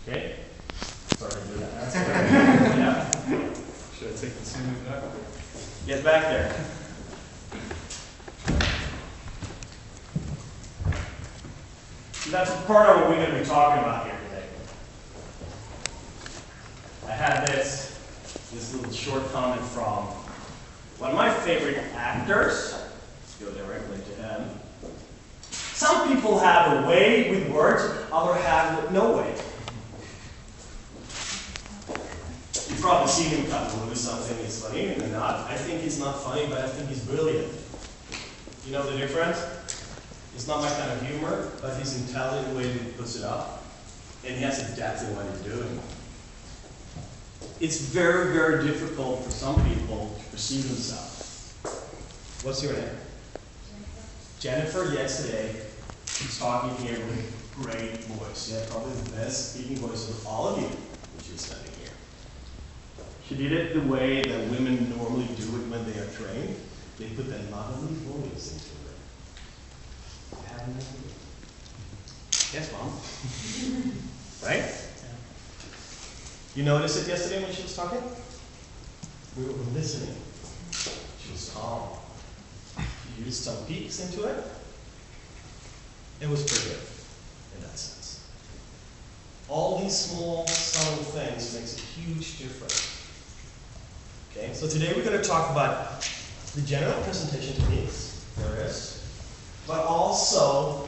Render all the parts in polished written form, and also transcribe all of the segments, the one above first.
Okay? Sorry to do that. Yeah. Should I take the same back? Get back there. That's part of what we're going to be talking about here today. I had this little short comment from one of my favorite actors. Let's go directly to him. Some people have a way with words, others have no way. You've probably seen him cut loose something is funny and not. I think he's not funny, but I think he's brilliant. You know the difference? It's not my kind of humor, but he's intelligent in the way that he puts it up. And he has a depth in what he's doing. It's very, very difficult for some people to perceive themselves. What's your name? Jennifer, yesterday, was talking here with great voice. She had probably the best speaking voice of all of you, which is standing here. She did it the way that women normally do it when they are trained. They put that lovely voice into it. Yes, Mom. Right? Yeah. You noticed it yesterday when she was talking? We were listening. She was calm. She used some peaks into it. It was pretty good in that sense. All these small, subtle things makes a huge difference. Okay, so today we're going to talk about the general presentation techniques there is, but also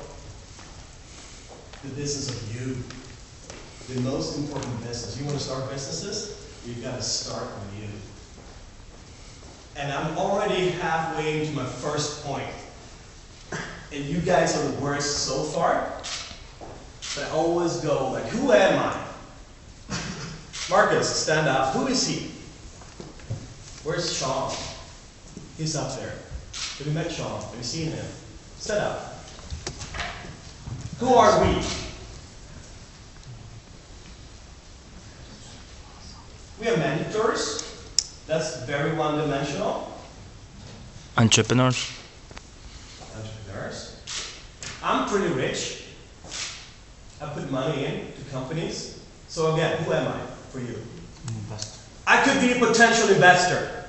the business of you. The most important business. You want to start businesses? You've got to start with you. And I'm already halfway into my first point. And you guys are the worst so far. But I always go like, who am I? Marcus, stand up. Who is he? Where's Sean? He's up there. Have you met Sean? Have you seen him? Stand up. Who are we? We are managers. That's very one-dimensional. Entrepreneurs. Entrepreneurs. I'm pretty rich. I put money into companies. So again, who am I for you? Investor. I could be a potential investor.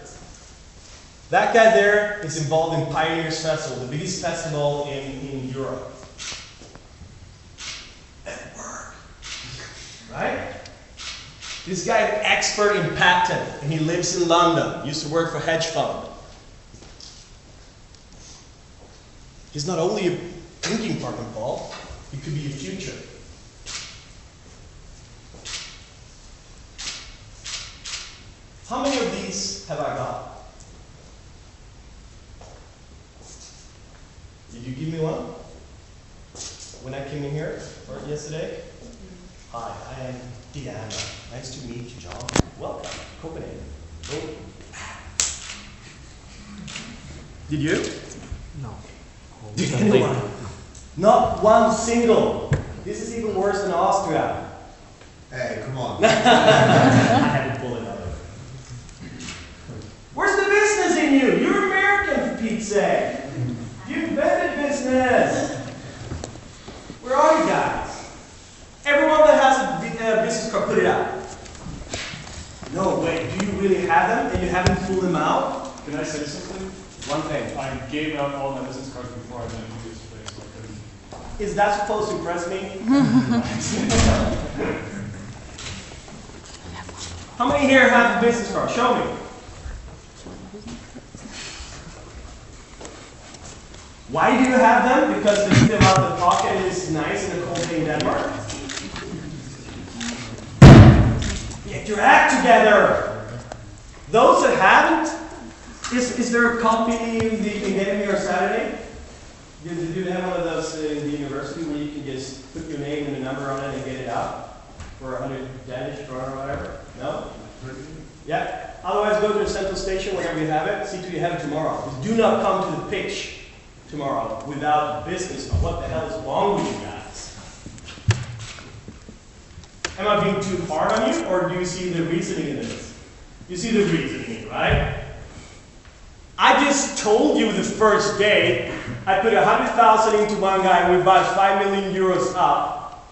That guy there is involved in Pioneers Festival, the biggest festival in Europe. At work. Right? This guy is an expert in patent, and he lives in London. Used to work for a hedge fund. He's not only a drinking partner, Paul. He could be your future. How many of these have I got? Did you give me one? When I came in here yesterday? Hi, I am Diana. Nice to meet you, John. Welcome to Copenhagen. Oh. Did you? No. Did anyone? Not one single. This is even worse than Austria. Hey, come on. I had to pull it out. Where's the business in you? You're American, for Pete's sake. You invented business. Where are you guys? Everyone that has a business card, put it out. No, wait, do you really have them and you haven't pulled them out? Can I say something? One thing. I gave out all my business cards before I went into this place, so I couldn't. Is that supposed to impress me? How many here have a business card? Show me. Why do you have them? Because they fill out the pocket and it's nice in a cold day in Denmark? Get your act together. Those that haven't, is there a copy that you can get me on Saturday? Do they have one of those in the university where you can just put your name and a number on it and get it out for 100 Danish kroner or whatever? No? Yeah. Otherwise, go to the central station whenever you have it. See to you have it tomorrow. Just do not come to the pitch tomorrow without business. What the hell is wrong with you guys? Am I being too hard on you, or do you see the reasoning in this? You see the reasoning, right? I just told you the first day I put 100,000 into one guy and we bought 5 million euros up.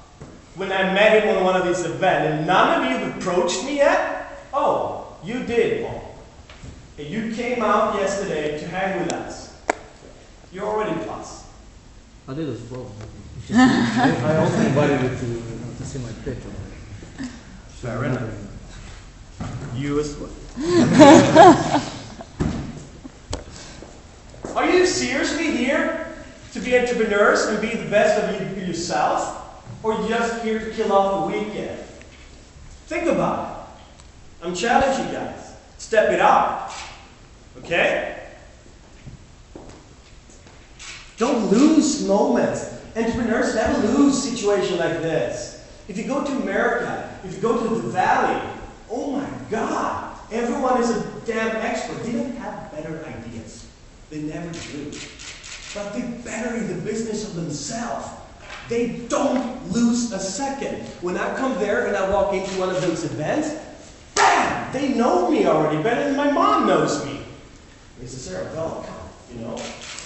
when I met him on one of these events, and none of you have approached me yet? Oh, you did, Paul. And you came out yesterday to hang with us. You're already plus. I did as well. I also invited you to see my picture. Fair enough. You as well. Are you seriously here to be entrepreneurs and be the best of yourself? Or just here to kill off the weekend? Think about it. I'm challenging you guys. Step it up. Okay? Don't lose moments. Entrepreneurs never lose situations like this. If you go to America, if you go to the Valley, oh my God, everyone is a damn expert. They don't have better ideas. They never do. But they're better in the business of themselves. They don't lose a second. When I come there and I walk into one of those events, bam! They know me already better than my mom knows me. They say, Sarah, welcome.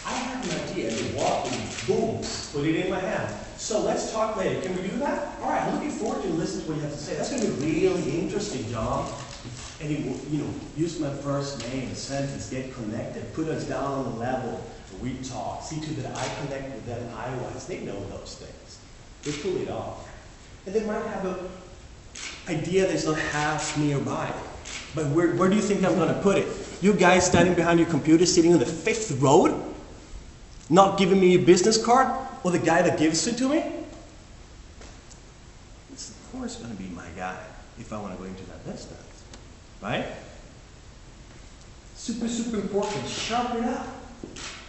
I have an idea. You walk and boom, put it in my hand. So let's talk later. Can we do that? All right, I'm looking forward to listening to what you have to say. That's going to be really interesting, John. And use my first name, sentence, get connected, put us down on the level. We talk, see to that I connect with them eye-wise. They know those things. They pull it off. And they might have an idea that's not half nearby. But where do you think I'm going to put it? You guys standing behind your computer, sitting on the 5th row, not giving me your business card, or the guy that gives it to me? It's of course going to be my guy if I want to go into that business. Right? Super, super important. Sharpen it up.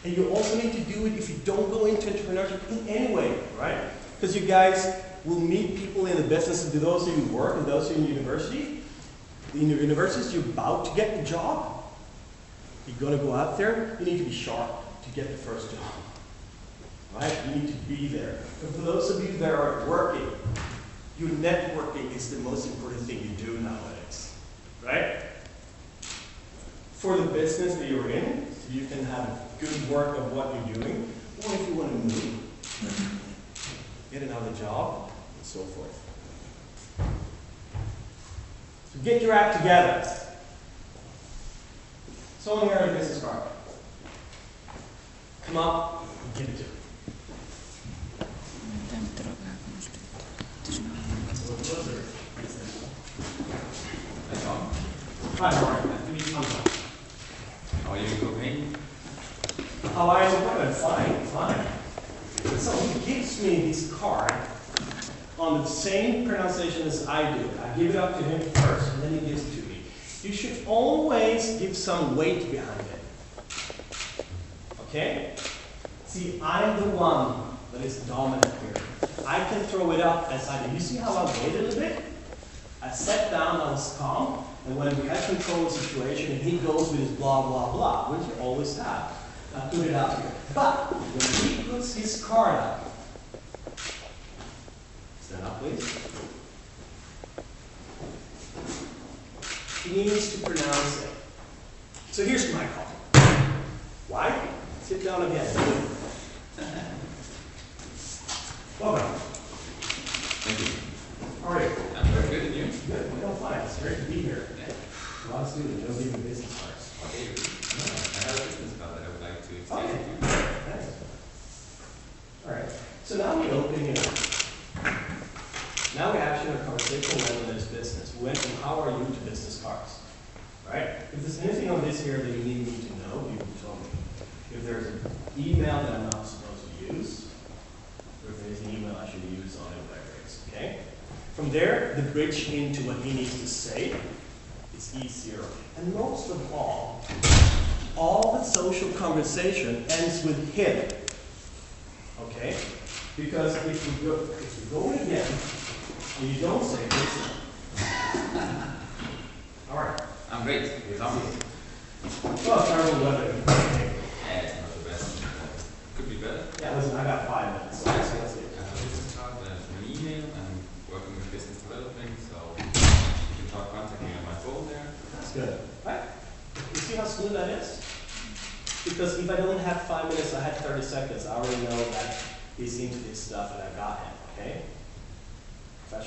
And you also need to do it if you don't go into entrepreneurship in any way, right? Because you guys will meet people in the business, and those of you who work and those of you in university. In your universities, you're about to get the job. You're going to go out there, you need to be sharp to get the first job. Right? You need to be there. And for those of you that are working, your networking is the most important thing you do nowadays. Right? For the business that you're in, so you can have good work of what you're doing, or if you want to move, get another job, and so forth. So get your act together. Someone here has a business card. Come up and give it to me. Hi, how are you? How are you cooking? How are you? Fine, fine. So he gives me this card on the same pronunciation as I do. I give it up to him first, and then he gives it to me. You should always give some weight behind it. Okay? See, I'm the one that is dominant here. I can throw it up as I do. You see how I waited a little bit? I sat down, I was calm, and when we had control of the situation, and he goes with his blah, blah, blah, which you always have. I put it out here. But when he puts his card up, stand up, please. He needs to pronounce it. So here's my call. Why? Sit down again. Welcome. Thank you. How are you? I'm very good, and you? Good. Well, fine. It's great to be here. A lot of students don't even business cards. Okay. I have a business card that I would like to exchange Okay. with you. Thanks. All right. So now we open it up. Now we actually have a conversation level in this business. We went from how are you to business cards. Right? If there's anything on this here that you need me to know, you can tell me. If there's an email that I'm not supposed to use, or if there's an email I should use on it, whatever it is. Okay? From there, the bridge into what he needs to say is easier. And most of all the social conversation ends with him. Okay? Because if you go in again, and you don't say this, all right. I'm great. You're lovely. Well, terrible weather. Yeah, it's not the best. Could be better. Yeah, listen, I got 5 minutes. So let's see. I have a business card, an email, and working with business development, so you can contact me on my phone there. That's good. Right? You see how smooth that is? Because if I don't have 5 minutes, I had 30 seconds. I already know that he's into this stuff and I got him, okay?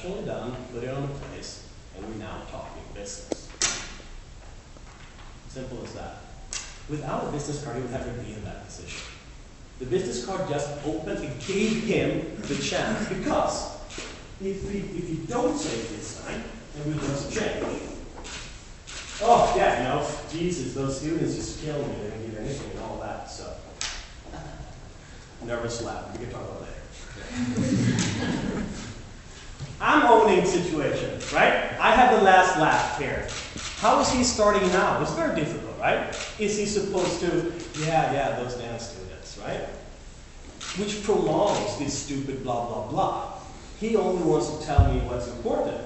professionally done, put it on the place, and we're now talking business. Simple as that. Without a business card, he would never be in that position. The business card just opened and gave him the chance, because if you don't take this time, then we just change. Oh, yeah, you know, Jesus, those students just kill me. They don't give anything and all that, so. Nervous laugh. We can talk about it later. I'm owning situations, right? I have the last laugh here. How is he starting now? It's very difficult, right? Is he supposed to, yeah, those dance students, right? Which prolongs this stupid blah, blah, blah. He only wants to tell me what's important.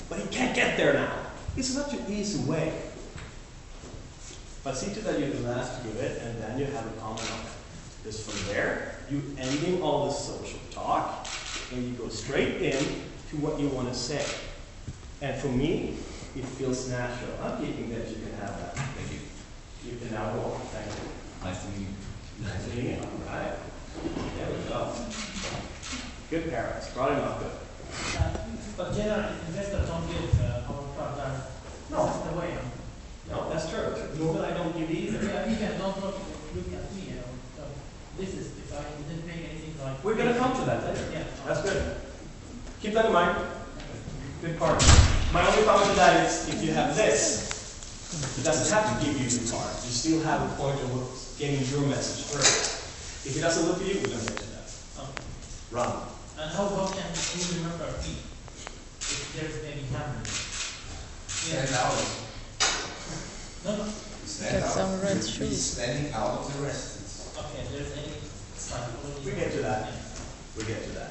But he can't get there now. It's such an easy way. But see to that you're the last to do it, and then you have a comment on it. Because from there, you ending all the social talk, and you go straight in to what you want to say. And for me, it feels natural. I'm thinking that you can have that. Thank you. You can now go on. Thank you. Nice to meet you. Nice to meet you. All right. There we go. Good parents. Brought him up good. But generally, investors don't give our product. No. That's the way. No, that's true. Normally I don't give either. Yeah, even don't look at me. So this is if I didn't make anything like. We're going to come to that later. Yeah. That's good. Keep that in mind. Good part. My only comment to that is if you have this, it doesn't have to give you the card. You still have a point of getting your message through. If it doesn't look at you, we're going to get to that. Run. And how can you remember me if there's any camera? Stand out. No. Stand Got out. some red You're shoes. standing out of the rest. Okay, there's any psychology. We get to that. Yeah. We'll get to that.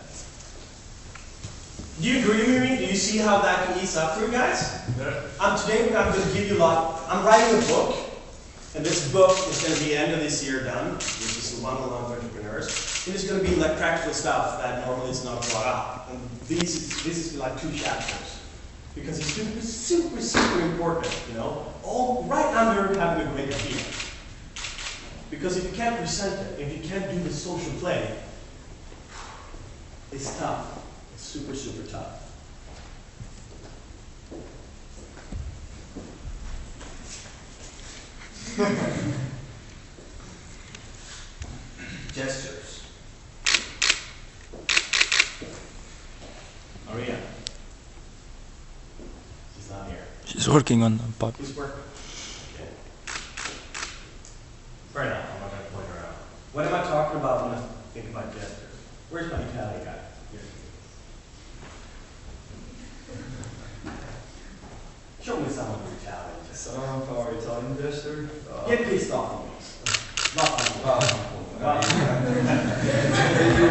Do you agree with me? Do you see how that can ease up for you guys? Yeah. Today I'm going to give you a lot. I'm writing a book, and this book is going to be end of this year done, which is one-on-one with entrepreneurs. And it's going to be like practical stuff that normally is not brought up. And this is like 2 chapters, because it's super, super, super important. You know, all right under having a great idea. Because if you can't present it, if you can't do the social play, it's tough. It's super, super tough. Gestures. Maria. She's not here. She's working on pop. Who's working? Okay. Fair enough. I'm not going to point her out. What am I talking about when I think about gestures? Where's my Italian guy? Here. Show me some of your Italian gestures. Some of our Italian gesture. Get pissed off of me. You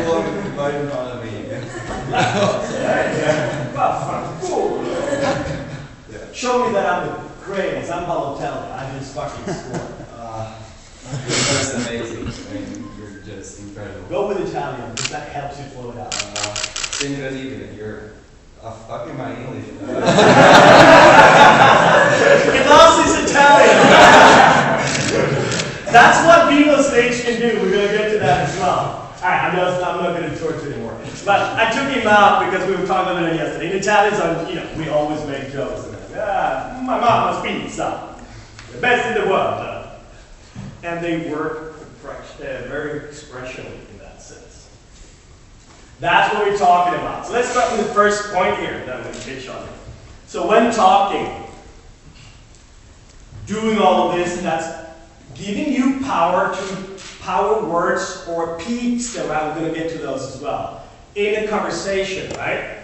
want right in front of me. Show me that I'm the greatest. I'm Balotelli. I just fucking score. That's amazing. I mean, you're just incredible. Go with Italian, because that helps you flow it out. Incredibile. You're fucking my English. He lost his Italian. That's what people stage can do. We're going to get to that as well. Alright, I'm not going to torture anymore. But I took him out because we were talking about it yesterday. In Italians, we always make jokes. My mama's pizza. The best in the world. And they work very expressionally in that sense. That's what we're talking about. So let's start with the first point here that I'm going to pitch on. So when talking, doing all of this, that's giving you power to power words or peaks that I'm going to get to those as well. In a conversation, right?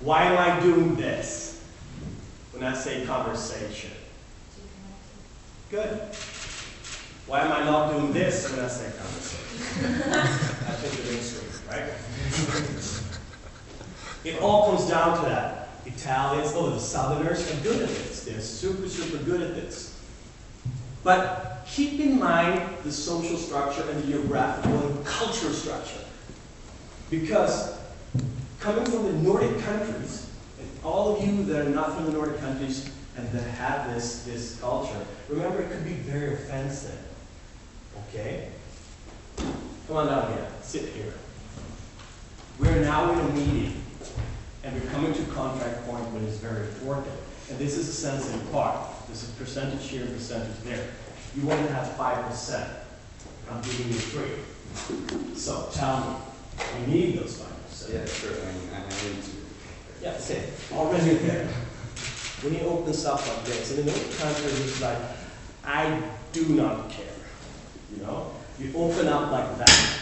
Why am I doing this when I say conversation? Good. Why am I not doing this when I say conversation? I think the mainstream, right? It all comes down to that. Italians, the Southerners are good at this. They're super, super good at this. But keep in mind the social structure and the geographical and cultural structure. Because coming from the Nordic countries, and all of you that are not from the Nordic countries and that have this culture, remember it could be very offensive. Okay? Come on down here. Sit here. We're now in a meeting. important. And this is a sensitive part. There's a percentage here and percentage there. You want to have 5%. I'm giving you 3. So tell me, we need those 5%. Yeah, sure. I mean, I need to. Yeah, okay. Already there. When you open stuff like this, and in other countries it's like, I do not care. You know? You open up like that.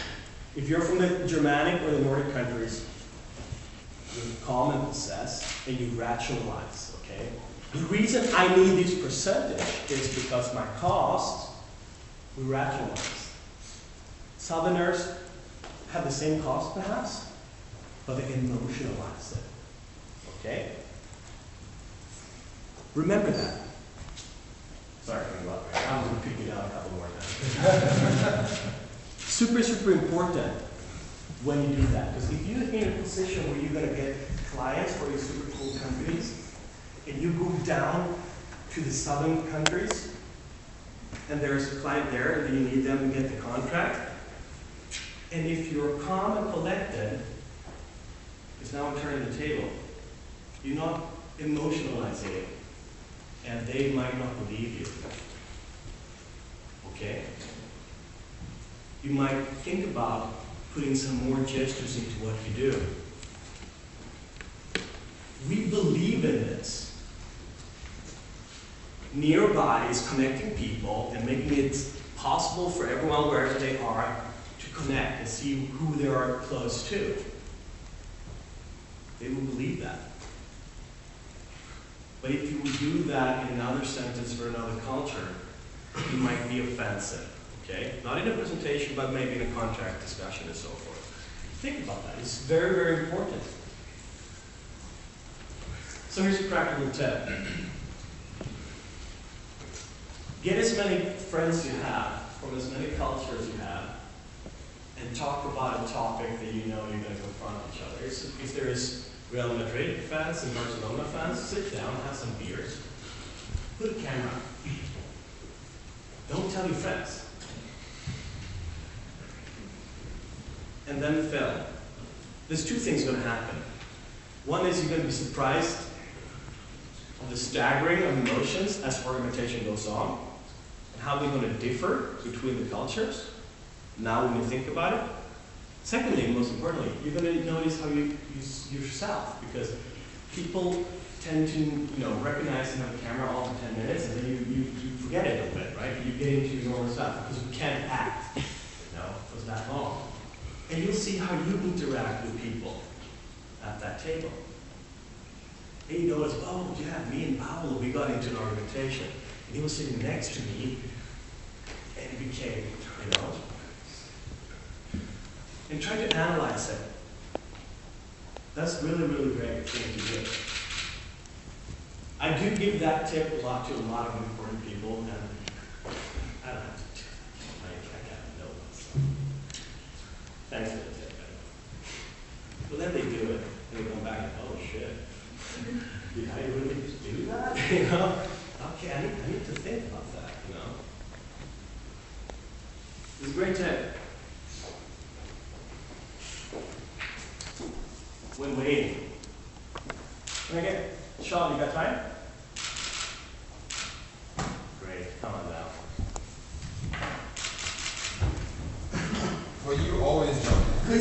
If you're from the Germanic or the Nordic countries, you calm and possess, and you rationalize, okay? The reason I need this percentage is because my cost, we rationalize. Southerners have the same cost perhaps, but they emotionalize it, okay? Remember that. Sorry, I'm going to pick it out a couple more times. Super, super important when you do that. Because if you're in a position where you're going to get clients for your super cool companies, and you go down to the southern countries, and there's a client there, and you need them to get the contract, and if you're calm and collected, because now I'm turning the table, you're not emotionalizing it, and they might not believe you. Okay? You might think about putting some more gestures into what you do. We believe in this. Nearby is connecting people and making it possible for everyone, wherever they are, to connect and see who they are close to. They will believe that. But if you would do that in another sentence for another culture, it might be offensive. Okay? Not in a presentation, but maybe in a contract discussion and so forth. Think about that. It's very, very important. So here's a practical tip. Get as many friends you have from as many cultures you have and talk about a topic that you know you're going to confront each other. If there is Real Madrid fans and Barcelona fans, sit down, have some beers, put a camera. Don't tell your friends. And then film. There's two things going to happen. One is you're going to be surprised of the staggering of emotions as argumentation goes on, and how they're going to differ between the cultures, now when you think about it. Secondly, most importantly, you're going to notice how you use yourself, because people tend to recognize and have a camera all for 10 minutes, and then you forget it a little bit, right? You get into your normal stuff, because we can't act for that long. And you'll see how you interact with people at that table. And you notice, oh yeah, me and Paolo, we got into an argumentation. And he was sitting next to me, and it became, And try to analyze it. That's really, really great thing to do. I do give that tip a lot to a lot of important people, and I don't have to do that. I got no one. Thanks for the tip. But then they do it, and they come back and, oh shit, did I really do that? Okay, I need to think about that, It's a great tip. When waiting. Can I get Sean, you got time? Great, come on now. Well, you always jump in.